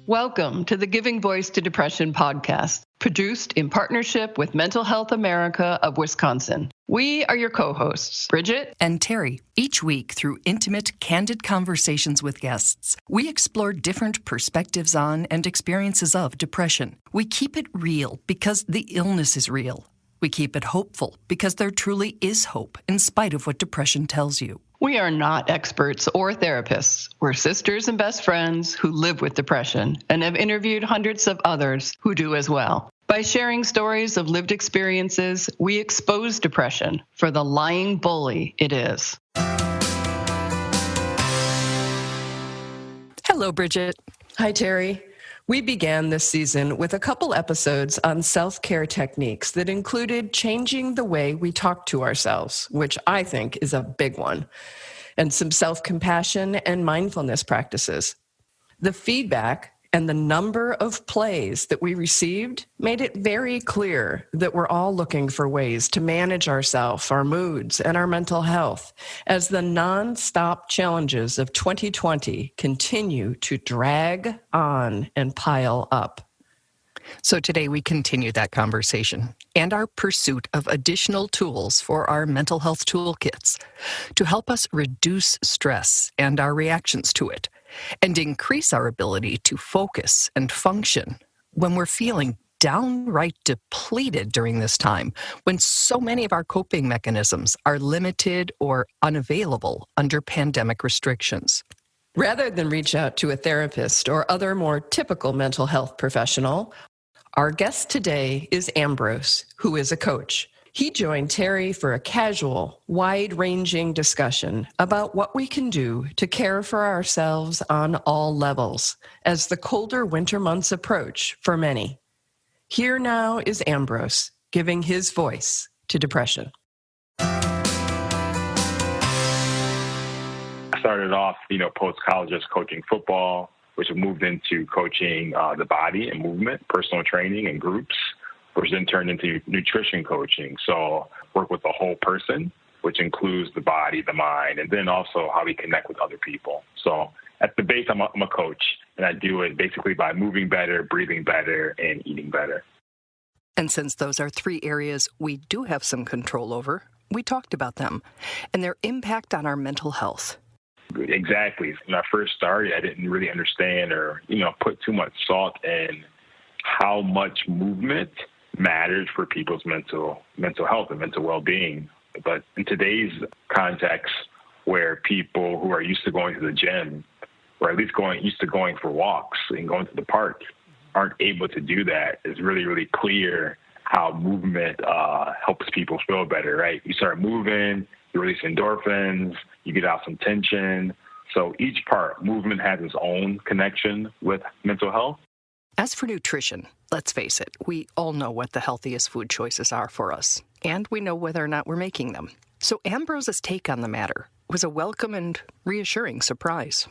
Welcome to the Giving Voice to Depression podcast, produced in partnership with Mental Health America of Wisconsin. We are your co-hosts, Bridget and Terry. Each week, through intimate, candid conversations with guests, we explore different perspectives on and experiences of depression. We keep it real because the illness is real. We keep it hopeful because there truly is hope in spite of what depression tells you. We are not experts or therapists. We're sisters and best friends who live with depression and have interviewed hundreds of others who do as well. By sharing stories of lived experiences, we expose depression for the lying bully it is. Hello, Bridget. Hi, Terry. We began this season with a couple episodes on self-care techniques that included changing the way we talk to ourselves, which I think is a big one, and some self-compassion and mindfulness practices. The feedback and the number of plays that we received made it very clear that we're all looking for ways to manage ourselves, our moods, and our mental health as the non-stop challenges of 2020 continue to drag on and pile up. So today we continue that conversation and our pursuit of additional tools for our mental health toolkits to help us reduce stress and our reactions to it, and increase our ability to focus and function when we're feeling downright depleted during this time, when so many of our coping mechanisms are limited or unavailable under pandemic restrictions. Rather than reach out to a therapist or other more typical mental health professional, our guest today is Ambrose, who is a coach. He joined Terry for a casual, wide-ranging discussion about what we can do to care for ourselves on all levels as the colder winter months approach for many. Here now is Ambrose giving his voice to depression. I started off, post-college just coaching football, which moved into coaching the body and movement, personal training and groups, which then turned into nutrition coaching. So work with the whole person, which includes the body, the mind, and then also how we connect with other people. So at the base, I'm a coach, and I do it basically by moving better, breathing better, and eating better. And since those are three areas we do have some control over, we talked about them and their impact on our mental health. Exactly. When I first started, I didn't really understand or, put too much thought in how much movement matters for people's mental health and mental well-being. But in today's context, where people who are used to going to the gym, or at least used to going for walks and going to the park, aren't able to do that, it's really, really clear how movement helps people feel better, right? You start moving, you release endorphins, you get out some tension. So each part, movement has its own connection with mental health. As for nutrition, let's face it, we all know what the healthiest food choices are for us, and we know whether or not we're making them. So Ambrose's take on the matter was a welcome and reassuring surprise.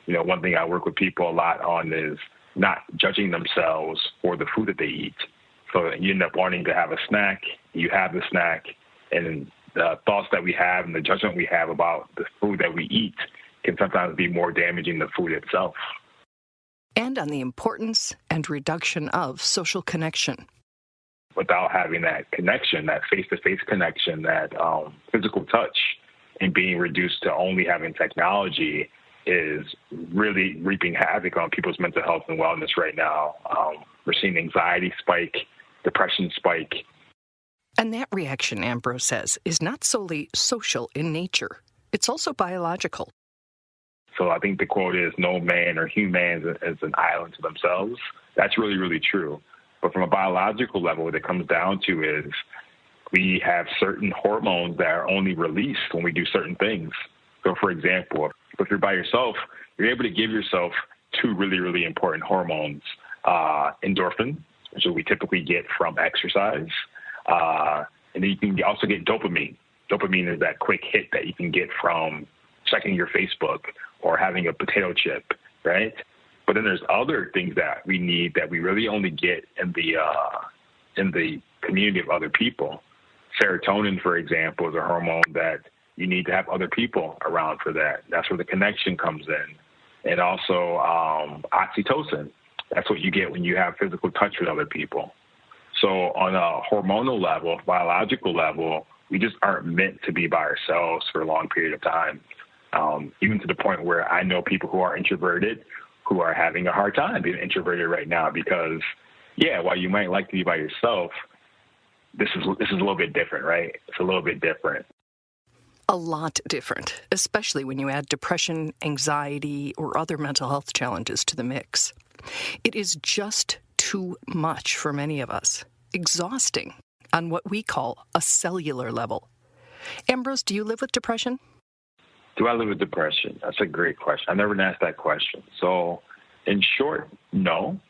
One thing I work with people a lot on is not judging themselves for the food that they eat. So you end up wanting to have a snack, you have the snack, and the thoughts that we have and the judgment we have about the food that we eat can sometimes be more damaging than the food itself. And on the importance and reduction of social connection. Without having that connection, that face-to-face connection, that physical touch, and being reduced to only having technology is really reaping havoc on people's mental health and wellness right now. We're seeing anxiety spike, depression spike. And that reaction, Ambrose says, is not solely social in nature. It's also biological. So I think the quote is, no man or human is an island to themselves. That's really, really true. But from a biological level, what it comes down to is we have certain hormones that are only released when we do certain things. So, for example, if you're by yourself, you're able to give yourself two really, really important hormones, endorphin, which we typically get from exercise, and then you can also get dopamine. Dopamine is that quick hit that you can get from checking your Facebook or having a potato chip, right? But then there's other things that we need that we really only get in the community of other people. Serotonin, for example, is a hormone that you need to have other people around for that. That's where the connection comes in. and also oxytocin. That's what you get when you have physical touch with other people. So on a hormonal level, biological level, we just aren't meant to be by ourselves for a long period of time. Even to the point where I know people who are introverted who are having a hard time being introverted right now because, while you might like to be by yourself, this is a little bit different, right? It's a little bit different. A lot different, especially when you add depression, anxiety, or other mental health challenges to the mix. It is just too much for many of us, exhausting on what we call a cellular level. Ambrose, do you live with depression? Do I live with depression? That's a great question. I've never been asked that question. So in short, no.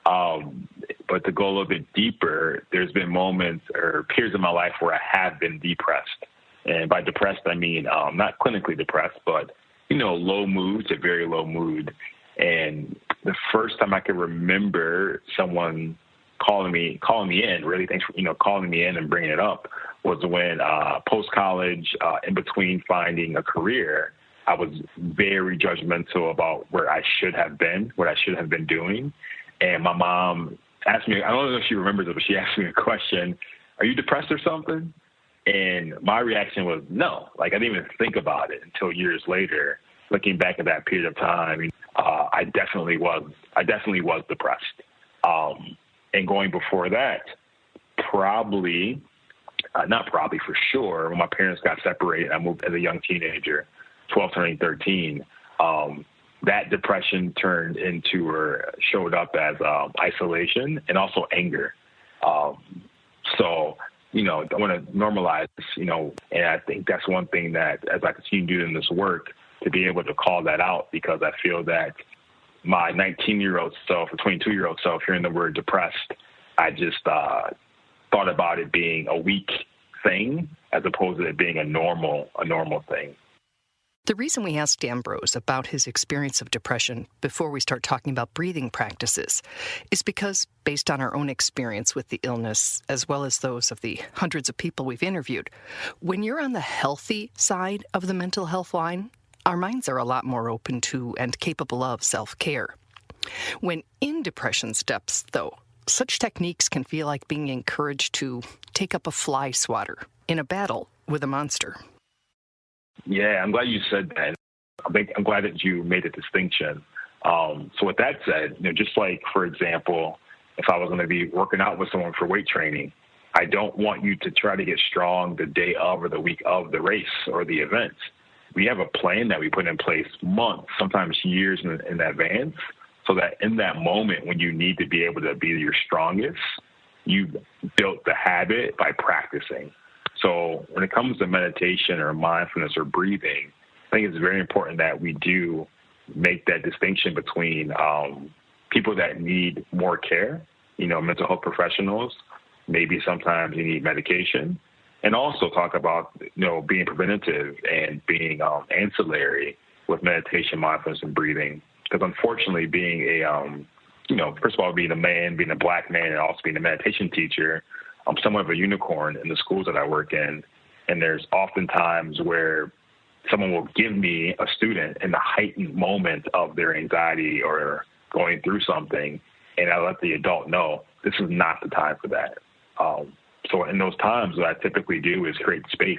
But to go a little bit deeper, there's been moments or periods in my life where I have been depressed. And by depressed, I mean not clinically depressed, but, low mood to very low mood. And the first time I can remember someone calling me in, really thanks for, calling me in and bringing it up, was when post-college, in between finding a career, I was very judgmental about where I should have been, what I should have been doing. And my mom asked me, I don't know if she remembers it, but she asked me a question, "Are you depressed or something?" And my reaction was no. I didn't even think about it until years later. Looking back at that period of time, I definitely was depressed. And going before that, not probably for sure, when my parents got separated, I moved as a young teenager, 12 turning 13. That depression turned into or showed up as isolation and also anger. So, I want to normalize this, and I think that's one thing that as I continue doing this work, to be able to call that out, because I feel that my 19-year-old self or 22-year-old self hearing the word depressed, I just thought about it being a weak thing as opposed to it being a normal thing. The reason we asked Ambrose about his experience of depression before we start talking about breathing practices is because, based on our own experience with the illness, as well as those of the hundreds of people we've interviewed, when you're on the healthy side of the mental health line, our minds are a lot more open to and capable of self-care. When in depression's depths, though, such techniques can feel like being encouraged to take up a fly swatter in a battle with a monster. Yeah, I'm glad you said that. I'm glad that you made a distinction. So with that said, just like, for example, if I was going to be working out with someone for weight training, I don't want you to try to get strong the day of or the week of the race or the event. We have a plan that we put in place months, sometimes years in advance, so that in that moment when you need to be able to be your strongest, you've built the habit by practicing. So when it comes to meditation or mindfulness or breathing, I think it's very important that we do make that distinction between people that need more care, mental health professionals, maybe sometimes you need medication, and also talk about, being preventative and being ancillary with meditation, mindfulness, and breathing. Because unfortunately, being first of all, being a man, being a Black man, and also being a meditation teacher, I'm somewhat of a unicorn in the schools that I work in. And there's often times where someone will give me a student in the heightened moment of their anxiety or going through something, and I let the adult know this is not the time for that. So in those times, what I typically do is create space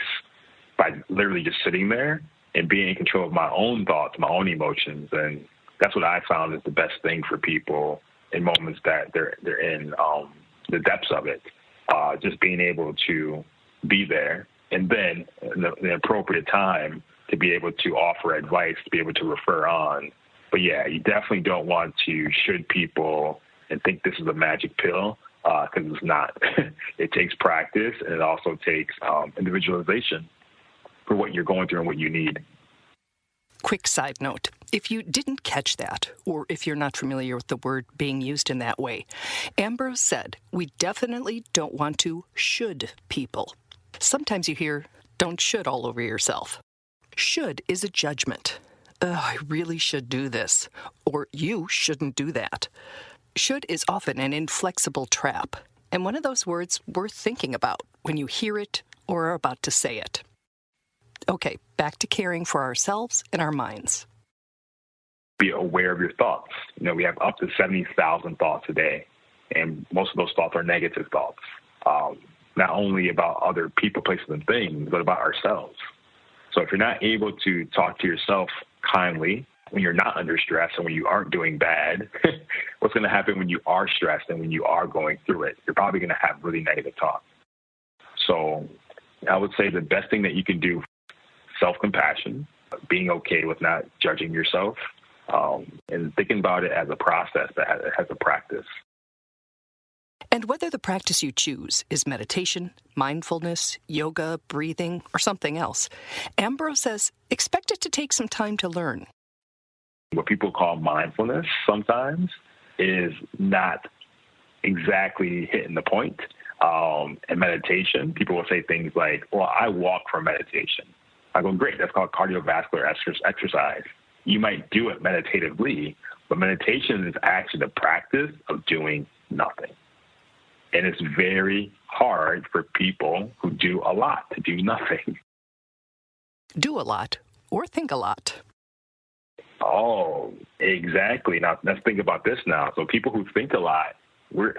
by literally just sitting there and being in control of my own thoughts, my own emotions. And that's what I found is the best thing for people in moments that they're in the depths of it. Just being able to be there, and then in the appropriate time to be able to offer advice, to be able to refer on. But yeah, you definitely don't want to should people and think this is a magic pill, because it's not. It takes practice, and it also takes individualization for what you're going through and what you need. Quick side note, if you didn't catch that, or if you're not familiar with the word being used in that way, Ambrose said we definitely don't want to should people. Sometimes you hear, don't should all over yourself. Should is a judgment. I really should do this, or you shouldn't do that. Should is often an inflexible trap, and one of those words worth thinking about when you hear it or are about to say it. Okay, back to caring for ourselves and our minds. be aware of your thoughts. We have up to 70,000 thoughts a day, and most of those thoughts are negative thoughts, not only about other people, places, and things, but about ourselves. So if you're not able to talk to yourself kindly when you're not under stress and when you aren't doing bad, what's going to happen when you are stressed and when you are going through it? You're probably going to have really negative talk. So I would say the best thing that you can do, self-compassion, being okay with not judging yourself, and thinking about it as a process that has a practice. And whether the practice you choose is meditation, mindfulness, yoga, breathing, or something else, Ambrose says expect it to take some time to learn. What people call mindfulness sometimes is not exactly hitting the point. In meditation, people will say things like, well, I walk for meditation. I go, great, that's called cardiovascular exercise. You might do it meditatively, but meditation is actually the practice of doing nothing. And it's very hard for people who do a lot to do nothing. Do a lot or think a lot. Oh, exactly. Now, let's think about this now. So people who think a lot,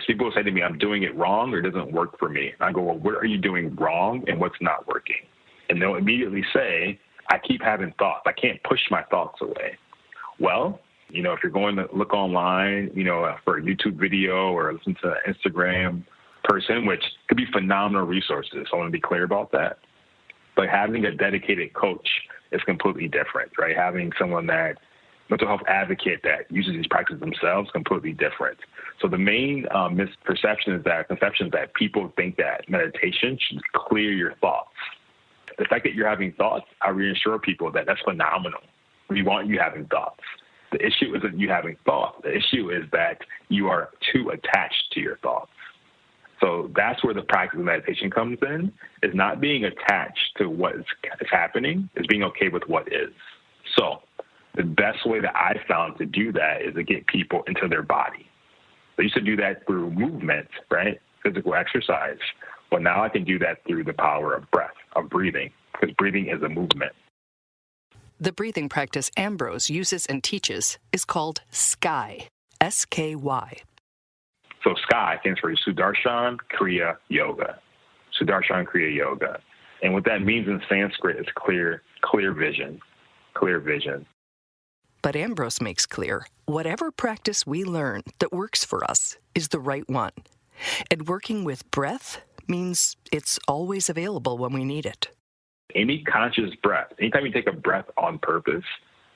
people say to me, I'm doing it wrong or it doesn't work for me. And I go, well, what are you doing wrong and what's not working? And they'll immediately say, I keep having thoughts. I can't push my thoughts away. Well, if you're going to look online, for a YouTube video or listen to an Instagram person, which could be phenomenal resources. So I want to be clear about that. But having a dedicated coach is completely different, right? Having someone that mental health advocate that uses these practices themselves, completely different. So the main misconception is that people think that meditation should clear your thoughts. The fact that you're having thoughts, I reassure people that that's phenomenal. We want you having thoughts. The issue isn't you having thoughts. The issue is that you are too attached to your thoughts. So that's where the practice of meditation comes in, is not being attached to what is happening, is being okay with what is. So the best way that I found to do that is to get people into their body. I used to do that through movement, right? Physical exercise. Well, now I can do that through the power of breath, of breathing, because breathing is a movement. The breathing practice Ambrose uses and teaches is called SKY, S-K-Y. So SKY stands for Sudarshan Kriya Yoga, Sudarshan Kriya Yoga. And what that means in Sanskrit is clear vision, clear vision. But Ambrose makes clear, whatever practice we learn that works for us is the right one. And working with breath means it's always available when we need it. Any conscious breath, anytime you take a breath on purpose,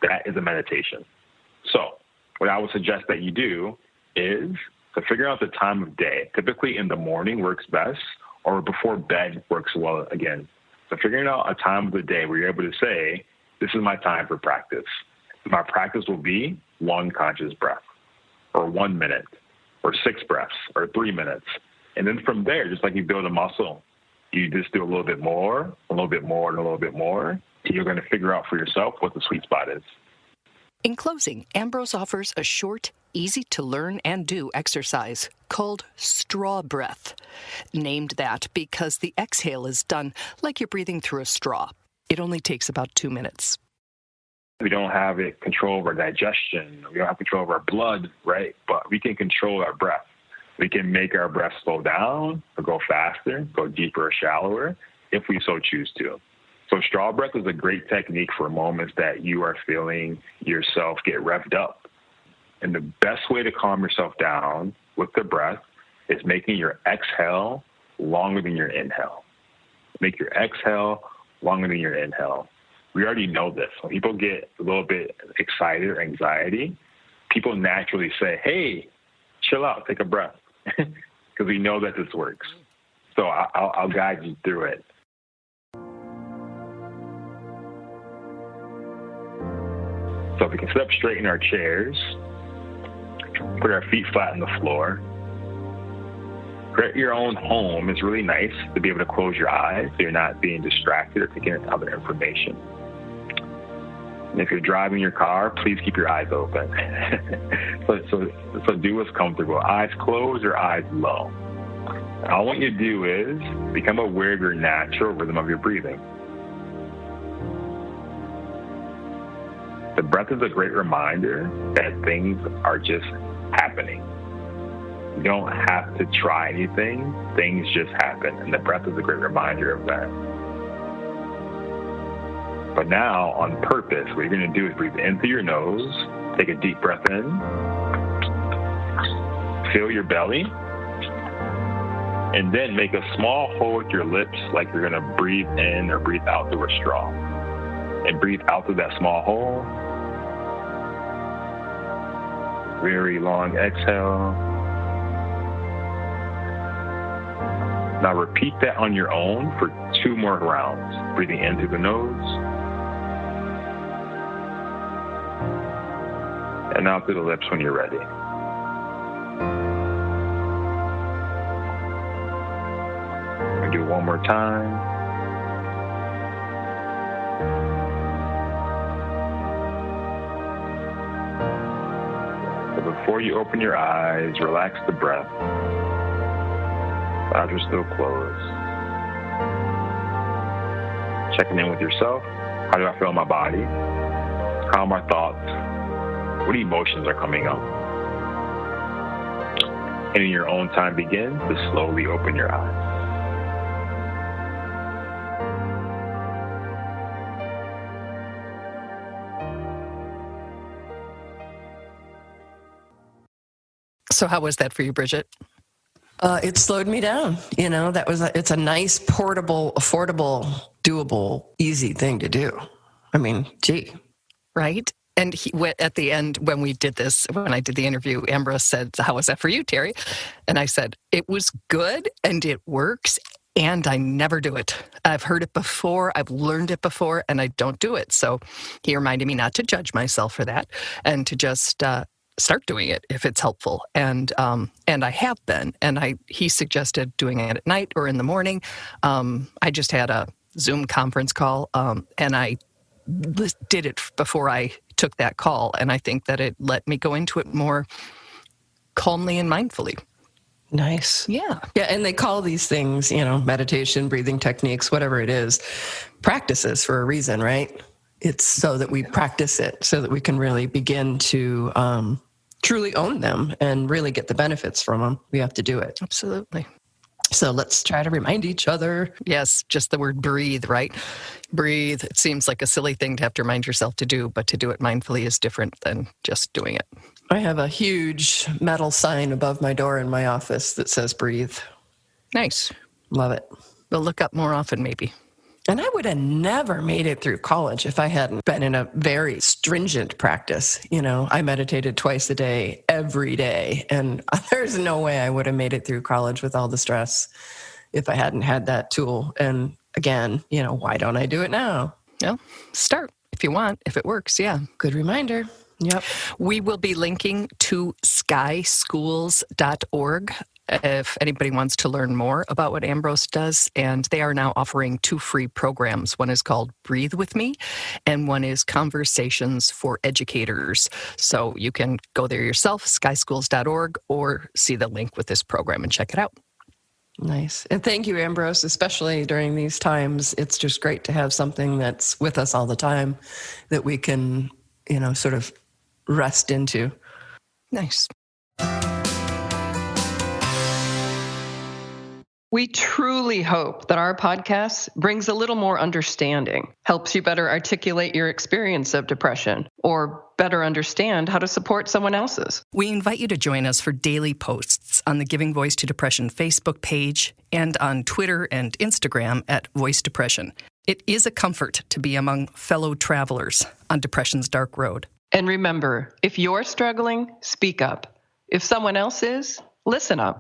that is a meditation. So what I would suggest that you do is to figure out the time of day. Typically in the morning works best, or before bed works well again. So figuring out a time of the day where you're able to say, this is my time for practice. My practice will be one conscious breath, or 1 minute, or 6 breaths, or 3 minutes. And then from there, just like you build a muscle, you just do a little bit more, a little bit more, and a little bit more. And you're going to figure out for yourself what the sweet spot is. In closing, Ambrose offers a short, easy-to-learn and do exercise called straw breath, named that because the exhale is done like you're breathing through a straw. It only takes about 2 minutes. We don't have control over digestion. We don't have control over our blood, right? But we can control our breath. We can make our breath slow down or go faster, go deeper or shallower if we so choose to. So straw breath is a great technique for moments that you are feeling yourself get revved up. And the best way to calm yourself down with the breath is making your exhale longer than your inhale. Make your exhale longer than your inhale. We already know this. When people get a little bit excited or anxiety, people naturally say, hey, chill out, take a breath, because we know that this works. So I'll guide you through it. So if we can sit up straight in our chairs, put our feet flat on the floor. Create your own home. It's really nice to be able to close your eyes so you're not being distracted or taking in other information. And if you're driving your car, please keep your eyes open. so do what's comfortable. Eyes closed or eyes low. And all I want you to do is become aware of your natural rhythm of your breathing. The breath is a great reminder that things are just happening. You don't have to try anything. Things just happen. And the breath is a great reminder of that. But now, on purpose, what you're going to do is breathe in through your nose, take a deep breath in, fill your belly, and then make a small hole with your lips like you're going to breathe in or breathe out through a straw. And breathe out through that small hole. Very long exhale. Now repeat that on your own for 2 more rounds. Breathing in through the nose. And out through the lips when you're ready. We'll do one more time. So before you open your eyes, relax the breath. Eyes are still closed. Checking in with yourself. How do I feel in my body? How are my thoughts? What emotions are coming up? And in your own time, begin to slowly open your eyes. So how was that for you, Bridget? It slowed me down. It's a nice, portable, affordable, doable, easy thing to do. I mean, gee. Right? And at the end, when I did the interview, Ambrose said, "How was that for you, Terry?" And I said, "It was good and it works. And I never do it. I've heard it before. I've learned it before and I don't do it." So he reminded me not to judge myself for that and to just start doing it if it's helpful. And I have been. And he suggested doing it at night or in the morning. I just had a Zoom conference call and I did it before I took that call. And I think that it let me go into it more calmly and mindfully. Nice. Yeah. Yeah. And they call these things, meditation, breathing techniques, whatever it is, practices for a reason, right? It's so that we practice it, so that we can really begin to truly own them and really get the benefits from them. We have to do it. Absolutely. So let's try to remind each other. Yes, just the word breathe, right? Breathe. It seems like a silly thing to have to remind yourself to do, but to do it mindfully is different than just doing it. I have a huge metal sign above my door in my office that says breathe. Nice. Love it. We'll look up more often, maybe. And I would have never made it through college if I hadn't been in a very stringent practice. I meditated twice a day, every day. And there's no way I would have made it through college with all the stress if I hadn't had that tool. And again, why don't I do it now? Well, start if you want, if it works. Yeah. Good reminder. Yep. We will be linking to skyschools.org if anybody wants to learn more about what Ambrose does. And they are now offering 2 free programs. One is called Breathe With Me, and one is Conversations for Educators. So you can go there yourself, skyschools.org, or see the link with this program and check it out. Nice. And thank you, Ambrose, especially during these times. It's just great to have something that's with us all the time that we can, sort of rest into. Nice. We truly hope that our podcast brings a little more understanding, helps you better articulate your experience of depression, or better understand how to support someone else's. We invite you to join us for daily posts on the Giving Voice to Depression Facebook page and on Twitter and Instagram at Voice Depression. It is a comfort to be among fellow travelers on depression's dark road. And remember, if you're struggling, speak up. If someone else is, listen up.